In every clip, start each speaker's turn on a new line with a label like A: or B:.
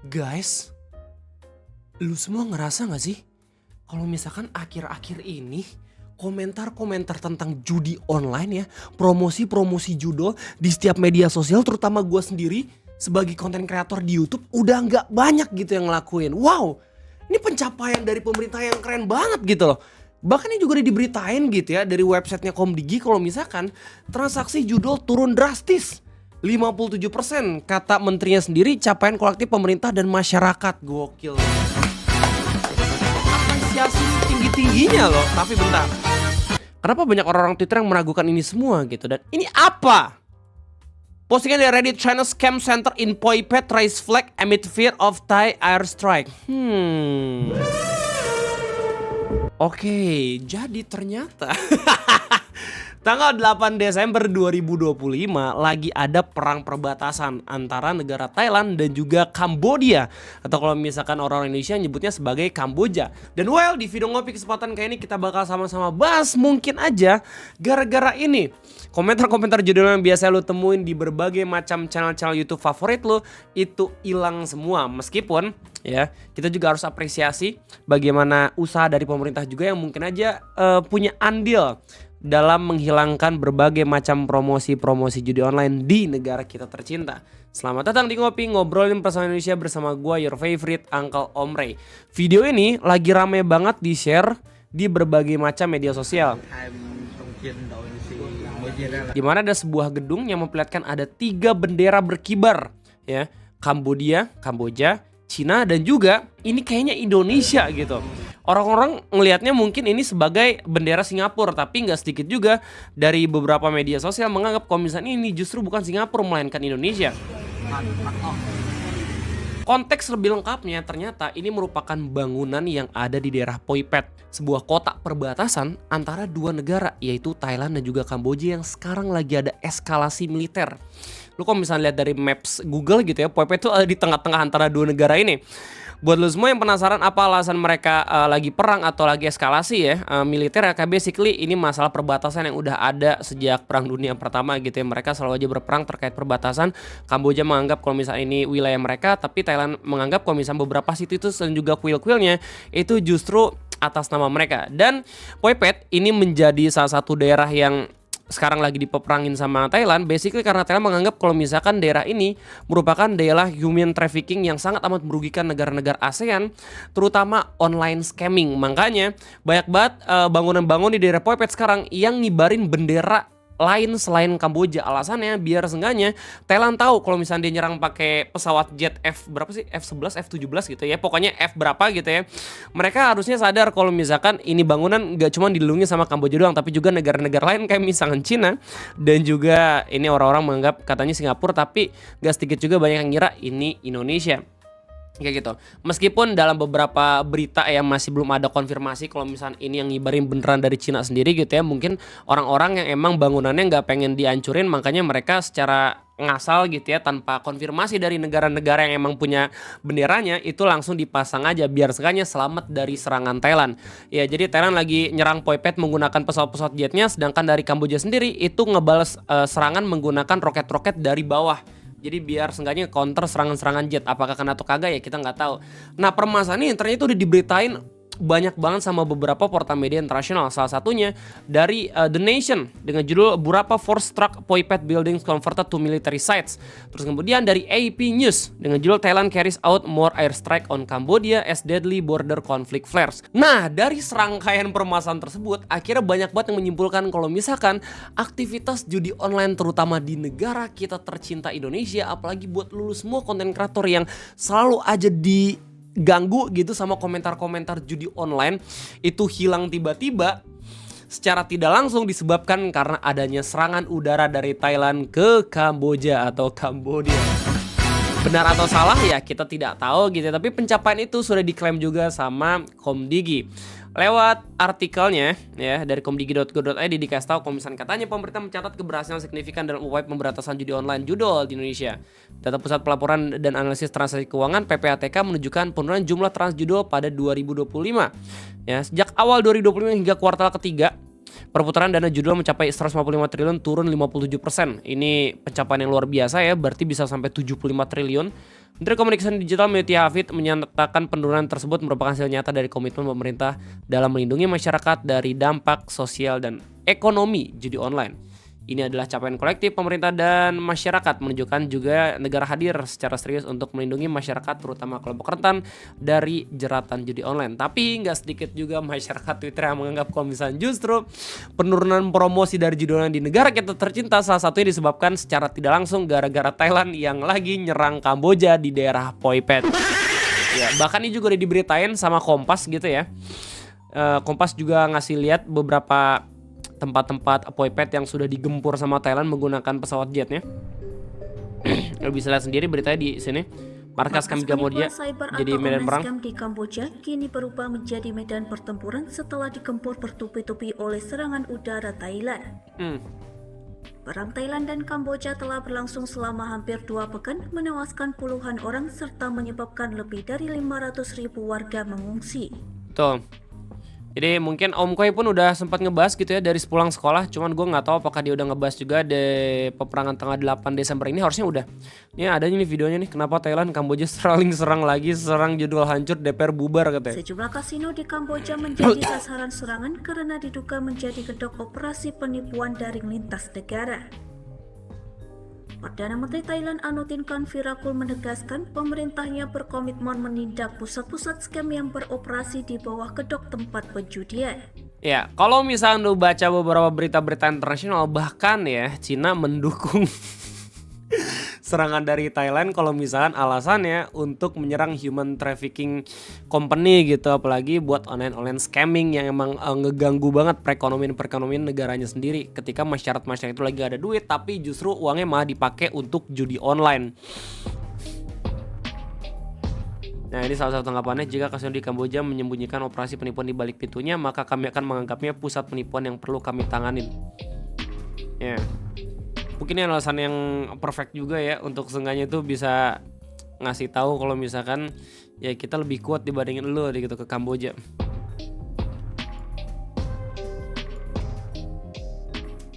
A: Guys, lu semua ngerasa gak sih kalau misalkan akhir-akhir ini komentar-komentar tentang judi online ya, promosi-promosi judul di setiap media sosial, terutama gue sendiri sebagai konten kreator di YouTube udah gak banyak gitu yang ngelakuin. Wow, ini pencapaian dari pemerintah yang keren banget gitu loh. Bahkan ini juga udah diberitain gitu ya dari websitenya Komdigi kalau misalkan transaksi judul turun drastis 57% kata menterinya sendiri, capaian kolektif pemerintah dan masyarakat. Gokil. Apresiasi tinggi-tingginya loh. Tapi bentar, kenapa banyak orang-orang Twitter yang meragukan ini semua gitu? Dan ini apa? Postingan dari Reddit, China Scam Center in Poipet raise flag amid fear of Thai airstrike. Oke, jadi ternyata tanggal 8 Desember 2025 lagi ada perang perbatasan antara negara Thailand dan juga Kambodia, atau kalau misalkan orang Indonesia nyebutnya sebagai Kamboja. Dan di video ngopi kesempatan kayak ini kita bakal sama-sama bahas mungkin aja gara-gara ini komentar-komentar judul yang biasa lu temuin di berbagai macam channel-channel YouTube favorit lu itu hilang semua. Meskipun ya kita juga harus apresiasi bagaimana usaha dari pemerintah juga yang mungkin aja punya andil dalam menghilangkan berbagai macam promosi-promosi judi online di negara kita tercinta. Selamat datang di Ngopi, ngobrolin persoalan Indonesia bersama gue, your favorite Uncle Omre. Video ini lagi rame banget di share di berbagai macam media sosial, di mana ada sebuah gedung yang memperlihatkan ada 3 bendera berkibar ya, Kamboja, Cina, dan juga ini kayaknya Indonesia gitu. Orang-orang ngelihatnya mungkin ini sebagai bendera Singapura, tapi nggak sedikit juga dari beberapa media sosial menganggap kalau misalnya ini justru bukan Singapura melainkan Indonesia. Konteks lebih lengkapnya, ternyata ini merupakan bangunan yang ada di daerah Poipet, sebuah kota perbatasan antara dua negara yaitu Thailand dan juga Kamboja yang sekarang lagi ada eskalasi militer. Lu kalau misalnya lihat dari maps Google gitu ya, Poipet itu ada di tengah-tengah antara dua negara ini. Buat lu semua yang penasaran apa alasan mereka lagi perang atau lagi eskalasi ya militer ya, basically ini masalah perbatasan yang udah ada sejak Perang Dunia Pertama gitu ya. Mereka selalu aja berperang terkait perbatasan. Kamboja menganggap kalau misalnya ini wilayah mereka, tapi Thailand menganggap kalau misalnya beberapa situs dan juga kuil-kuilnya itu justru atas nama mereka. Dan Poipet ini menjadi salah satu daerah yang sekarang lagi dipeperangin sama Thailand, basically karena Thailand menganggap kalau misalkan daerah ini merupakan daerah human trafficking yang sangat amat merugikan negara-negara ASEAN, terutama online scamming. Makanya banyak banget bangunan-bangunan di daerah Poipet sekarang yang ngibarin bendera lain selain Kamboja. Alasannya biar seenggaknya Thailand tahu kalau misalnya dia nyerang pakai pesawat jet F berapa sih, F11, F17 gitu ya, pokoknya F berapa gitu ya, mereka harusnya sadar kalau misalkan ini bangunan gak cuma dilindungi sama Kamboja doang, tapi juga negara-negara lain kayak misalkan Cina, dan juga ini orang-orang menganggap katanya Singapura, tapi gak sedikit juga banyak yang ngira ini Indonesia. Kayak gitu. Meskipun dalam beberapa berita yang masih belum ada konfirmasi kalau misalnya ini yang ngibarin beneran dari Cina sendiri gitu ya. Mungkin orang-orang yang emang bangunannya nggak pengen dihancurin, makanya mereka secara ngasal gitu ya, tanpa konfirmasi dari negara-negara yang emang punya benderanya, itu langsung dipasang aja biar sekalinya selamat dari serangan Thailand. Ya jadi Thailand lagi nyerang Poipet menggunakan pesawat-pesawat jetnya, sedangkan dari Kamboja sendiri itu ngebales serangan menggunakan roket-roket dari bawah. Jadi biar seenggaknya counter serangan-serangan jet. Apakah kena atau kagak ya kita nggak tahu. Nah permasalahan ini ternyata itu udah diberitain banyak banget sama beberapa portal media internasional. Salah satunya dari The Nation dengan judul Burapa Force Struck Poipet Buildings Converted to Military Sites. Terus kemudian dari AP News dengan judul Thailand Carries Out More Airstrike on Cambodia as Deadly Border Conflict Flares. Nah dari serangkaian permasalahan tersebut akhirnya banyak banget yang menyimpulkan kalau misalkan aktivitas judi online terutama di negara kita tercinta Indonesia, apalagi buat lu semua konten kreator yang selalu aja diganggu gitu sama komentar-komentar judi online, itu hilang tiba-tiba secara tidak langsung disebabkan karena adanya serangan udara dari Thailand ke Kamboja atau Kambodia. Benar atau salah ya kita tidak tahu gitu, tapi pencapaian itu sudah diklaim juga sama Komdigi. Lewat artikelnya ya dari komdigi.go.id dikasih tahu kalau misalnya katanya pemerintah mencatat keberhasilan signifikan dalam upaya pemberantasan judi online judul di Indonesia. Data Pusat Pelaporan dan Analisis Transaksi Keuangan (PPATK) menunjukkan penurunan jumlah transjudul pada 2025. Ya, sejak awal 2025 hingga kuartal ketiga Perputaran dana judi mencapai 155 triliun, turun 57%. Ini pencapaian yang luar biasa ya, berarti bisa sampai 75 triliun. Menteri Komunikasi Digital Mutia Hafid menyatakan penurunan tersebut merupakan hasil nyata dari komitmen pemerintah dalam melindungi masyarakat dari dampak sosial dan ekonomi judi online. Ini adalah capaian kolektif pemerintah dan masyarakat, menunjukkan juga negara hadir secara serius untuk melindungi masyarakat terutama kelompok rentan dari jeratan judi online. Tapi nggak sedikit juga masyarakat Twitter yang menganggap kalau misalnya justru penurunan promosi dari judi online di negara kita tercinta salah satunya disebabkan secara tidak langsung gara-gara Thailand yang lagi nyerang Kamboja di daerah Poi Phet. Ya, bahkan ini juga udah diberitain sama Kompas gitu ya. Kompas juga ngasih lihat beberapa tempat-tempat Poi Phet yang sudah digempur sama Thailand menggunakan pesawat jetnya. Lo bisa lihat sendiri beritanya di sini. Markas Kamboja jadi medan perang
B: di Kamboja kini berubah menjadi medan pertempuran setelah digempur bertubi-tubi oleh serangan udara Thailand. Perang Thailand dan Kamboja telah berlangsung selama hampir 2 pekan, menewaskan puluhan orang serta menyebabkan lebih dari 500.000 warga mengungsi.
A: Tuh. Jadi mungkin Om Koi pun udah sempat ngebahas gitu ya dari sepulang sekolah. Cuman gue nggak tahu apakah dia udah ngebahas juga di peperangan tanggal 8 Desember ini. Harusnya udah. Ini ada nih videonya nih. Kenapa Thailand Kamboja serang lagi, serang jadwal hancur, DPR bubar katanya.
B: Sejumlah kasino di Kamboja menjadi sasaran serangan karena diduga menjadi kedok operasi penipuan daring lintas negara. Perdana Menteri Thailand Anutin Kanvirakul menegaskan pemerintahnya berkomitmen menindak pusat-pusat scam yang beroperasi di bawah kedok tempat penjudian.
A: Ya, kalau misalnya lu baca beberapa berita-berita internasional, bahkan ya Cina mendukung serangan dari Thailand kalau misalkan alasannya untuk menyerang human trafficking company gitu, apalagi buat online scamming yang emang ngeganggu banget perekonomian negaranya sendiri ketika masyarakat itu lagi gak ada duit tapi justru uangnya malah dipakai untuk judi online. Nah, ini salah satu tanggapannya, jika kasino di Kamboja menyembunyikan operasi penipuan di balik pintunya, maka kami akan menganggapnya pusat penipuan yang perlu kami tanganin. Ya. Mungkin ini alasan yang perfect juga ya untuk seenggaknya itu bisa ngasih tahu kalau misalkan ya kita lebih kuat dibandingin lo gitu ke Kamboja.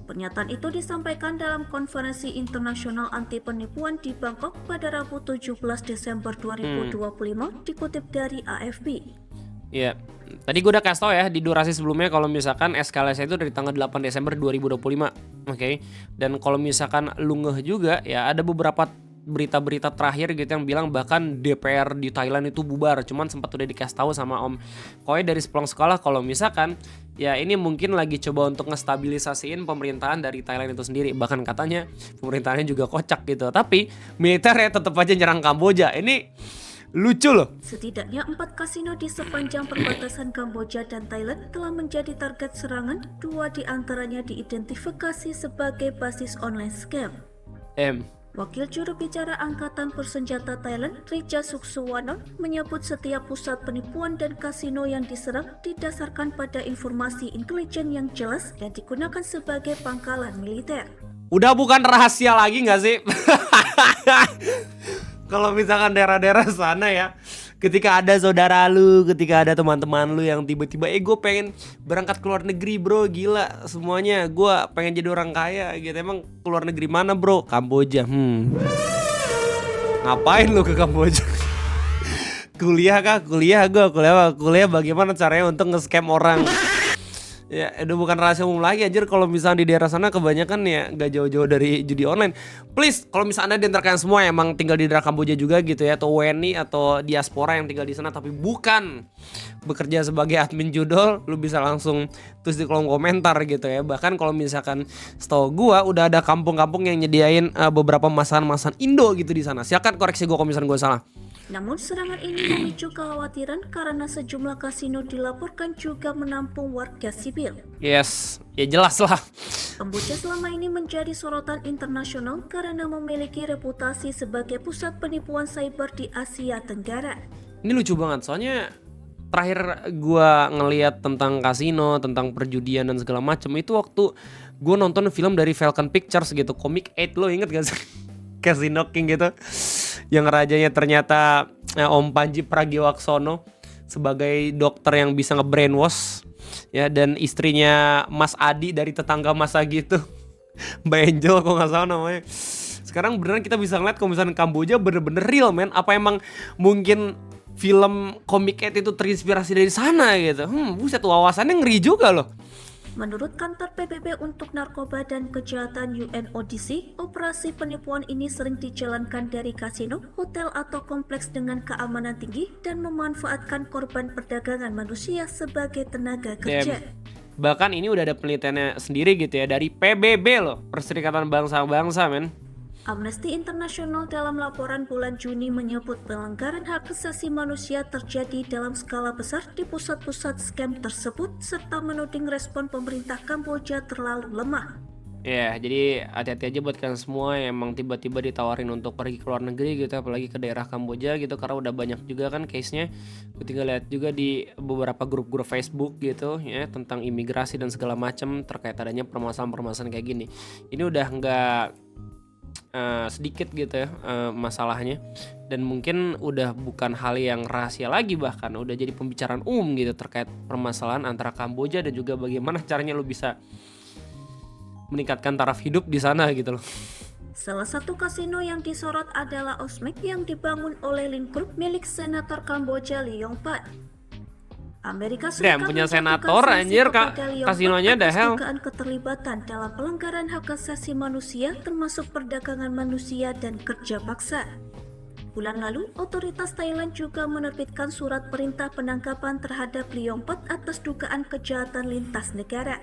B: Pernyataan itu disampaikan dalam konferensi internasional anti penipuan di Bangkok pada Rabu 17 Desember 2025 dikutip dari AFP.
A: Iya. Tadi gue udah kasih tau ya di durasi sebelumnya kalau misalkan eskalasi itu dari tanggal 8 Desember 2025. Oke. Dan kalau misalkan lu ngeh juga ya ada beberapa berita-berita terakhir gitu yang bilang bahkan DPR di Thailand itu bubar. Cuman sempat udah dikasih tahu sama Om Koi dari sepulang sekolah kalau misalkan ya ini mungkin lagi coba untuk ngestabilisasiin pemerintahan dari Thailand itu sendiri. Bahkan katanya pemerintahannya juga kocak gitu. Tapi militernya tetap aja nyerang Kamboja. Ini lucu loh.
B: Setidaknya 4 kasino di sepanjang perbatasan Kamboja dan Thailand telah menjadi target serangan. 2 di antaranya diidentifikasi sebagai basis online scam. Wakil juru bicara Angkatan Bersenjata Thailand, Rija Suksuwanon, menyebut setiap pusat penipuan dan kasino yang diserang didasarkan pada informasi intelijen yang jelas dan digunakan sebagai pangkalan militer.
A: Udah bukan rahasia lagi gak sih? Kalau misalkan daerah-daerah sana ya, ketika ada saudara lu, ketika ada teman-teman lu yang tiba-tiba gue pengen berangkat ke luar negeri bro, gila semuanya, gue pengen jadi orang kaya gitu. Emang ke luar negeri mana bro? Kamboja. Ngapain lu ke Kamboja? Kuliah kah? Kuliah bagaimana caranya untuk nge-scam orang? Ya udah bukan rahasia umum lagi anjir. Kalau misalnya di daerah sana kebanyakan ya gak jauh-jauh dari judi online. Please kalau misalnya Anda di antara kalian semua emang tinggal di daerah Kamboja juga gitu ya, atau WNI atau diaspora yang tinggal di sana tapi bukan bekerja sebagai admin judol, lu bisa langsung tulis di kolom komentar gitu ya. Bahkan kalau misalkan setahu gua udah ada kampung-kampung yang nyediain beberapa masakan Indo gitu di sana. Silakan koreksi gua kalau misalnya gua salah.
B: Namun serangan ini memicu kekhawatiran karena sejumlah kasino dilaporkan juga menampung warga sipil.
A: Yes, ya jelas lah.
B: Kamboja selama ini menjadi sorotan internasional karena memiliki reputasi sebagai pusat penipuan cyber di Asia Tenggara.
A: Ini lucu banget soalnya terakhir gua ngelihat tentang kasino, tentang perjudian dan segala macam itu waktu gua nonton film dari Falcon Pictures gitu, Comic 8, lo inget gak sih? Casino King gitu. Yang rajanya ternyata Om Panji Pragiwaksono sebagai dokter yang bisa nge-brainwash. Ya, dan istrinya Mas Adi dari tetangga Mas Agi itu Mbak Angel kok nggak salah namanya. Sekarang beneran kita bisa ngeliat kalau misalnya Kamboja bener-bener real men. Apa emang mungkin film Comic Cat itu terinspirasi dari sana gitu. Buset, wawasannya ngeri juga loh.
B: Menurut kantor PBB untuk narkoba dan kejahatan UNODC, operasi penipuan ini sering dijalankan dari kasino, hotel atau kompleks dengan keamanan tinggi dan memanfaatkan korban perdagangan manusia sebagai tenaga kerja.
A: Bahkan ini udah ada penelitiannya sendiri gitu ya dari PBB loh, Perserikatan Bangsa-Bangsa men.
B: Amnesty International dalam laporan bulan Juni menyebut pelanggaran hak asasi manusia terjadi dalam skala besar di pusat-pusat scam tersebut serta menuding respon pemerintah Kamboja terlalu lemah.
A: Ya, jadi hati-hati aja buat kalian semua yang emang tiba-tiba ditawarin untuk pergi ke luar negeri gitu, apalagi ke daerah Kamboja gitu, karena udah banyak juga kan case-nya. Gue tinggal lihat juga di beberapa grup-grup Facebook gitu ya tentang imigrasi dan segala macam terkait adanya permasalahan-permasalahan kayak gini. Ini udah nggak sedikit gitu ya masalahnya, dan mungkin udah bukan hal yang rahasia lagi, bahkan udah jadi pembicaraan umum gitu terkait permasalahan antara Kamboja dan juga bagaimana caranya lo bisa meningkatkan taraf hidup di sana gitu loh.
B: Salah satu kasino yang disorot adalah Osmek yang dibangun oleh Link Group milik Senator Kamboja Lee Yong-pat. Amerika Serikat
A: punya senator anjir kasinonya the hell.
B: Dugaan keterlibatan dalam pelanggaran hak asasi manusia termasuk perdagangan manusia dan kerja paksa. Bulan lalu, otoritas Thailand juga menerbitkan surat perintah penangkapan terhadap Lee Yong-pat atas dugaan kejahatan lintas negara.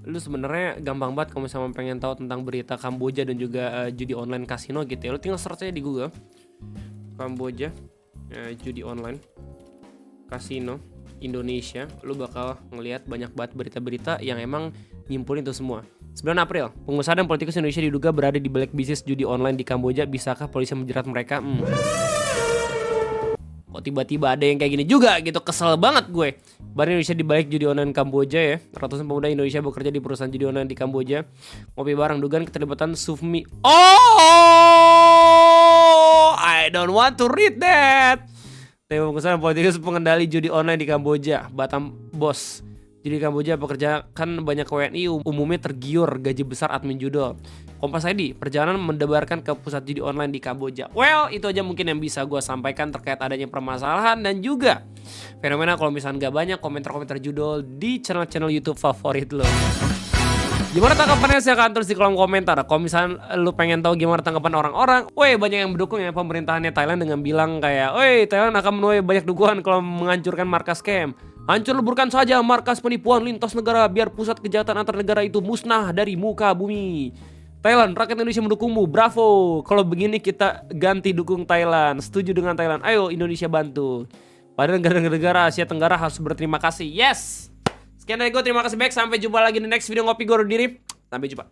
A: Lu sebenarnya gampang banget kalau misalnya pengen tahu tentang berita Kamboja dan juga judi online kasino gitu ya. Lu tinggal search aja di Google Kamboja judi online kasino Indonesia, lu bakal ngelihat banyak banget berita-berita yang emang nyimpulin itu semua. 9 April, pengusaha dan politikus Indonesia diduga berada di balik bisnis judi online di Kamboja. Bisakah polisi menjerat mereka? Kok tiba-tiba ada yang kayak gini juga gitu, kesel banget gue. Badan Indonesia di balik judi online Kamboja ya. Ratusan pemuda Indonesia bekerja di perusahaan judi online di Kamboja. Ngopi bareng dugaan keterlibatan Sufmi. I don't want to read that. Tim pengusaha politikus pengendali judi online di Kamboja, Batam Bos. Judi Kamboja pekerjakan banyak WNI umumnya tergiur gaji besar admin judol. Kompas ID, perjalanan mendebarkan ke pusat judi online di Kamboja. Well, itu aja mungkin yang bisa gue sampaikan terkait adanya permasalahan dan juga fenomena kalau misalnya gak banyak komentar-komentar judol di channel-channel YouTube favorit lo. Gimana tanggapannya? Silahkan tulis di kolom komentar. Kalau misalnya lu pengen tahu gimana tanggapan orang-orang, banyak yang mendukung ya pemerintahannya Thailand dengan bilang kayak, Thailand akan menuai banyak dukungan kalau menghancurkan markas scam. Hancur leburkan saja markas penipuan lintas negara biar pusat kejahatan antar negara itu musnah dari muka bumi. Thailand, rakyat Indonesia mendukungmu, bravo. Kalau begini kita ganti dukung Thailand. Setuju dengan Thailand, ayo Indonesia bantu. Pada negara-negara Asia Tenggara harus berterima kasih. Yes. Sekian dari gue, terima kasih banyak. Sampai jumpa lagi di next video Ngopi Gue Undur Diri. Sampai jumpa.